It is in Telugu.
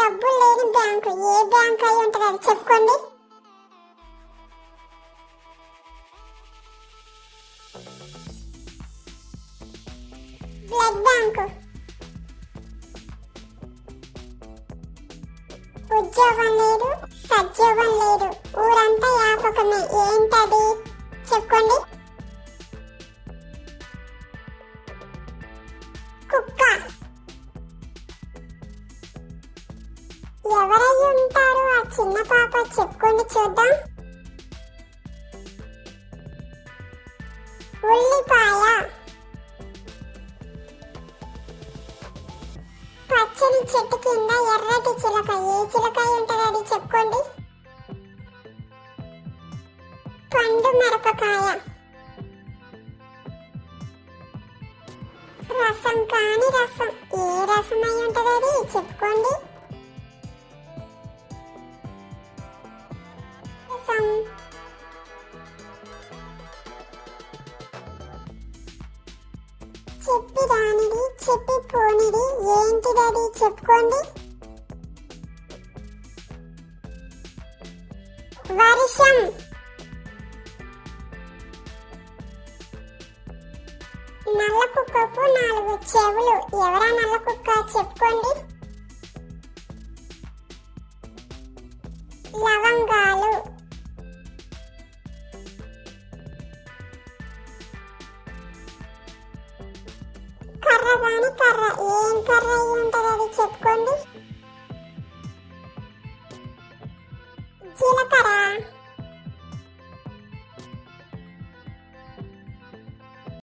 డబ్బులు లేని బ్యాంకు ఏ బ్యాంక్ అయి ఉంటుంది, అది చెప్పుకోండి. Blood bank. ఉద్యోగం లేదు, సద్యోగం లేదు, ఊరంతా యాపకమే, ఏంటది చెప్పుకోండి. కుక్క. ఎవరై ఉంటారు ఆ చిన్న పాప, చెప్పుకోండి చూద్దాం. ఉల్లిపాయ. పచ్చని చెట్టు కింద ఎర్రటి చిలక, ఏ చిలక ఉంటుంది, అది చెప్పుకోండి. పండు మిరపకాయ. రసం కాని రసం, ఏ రసం అయి ఉంటుంది, అది చెప్పుకోండి. రసం. చెప్పి రానిది, చెప్పి పోనిది, ఏంటిది, అది చెప్పుకోండి. వర్షం. నల్ల కుక్కకు 4 చెవులు, ఎవరా నల్ల కుక్క చెప్పుకోండి. లవంగాలు. కర్ర కాని కర్ర, ఏం కర్ర అయి ఉంటుంది, అది చెప్పుకోండి. జీలకర్ర.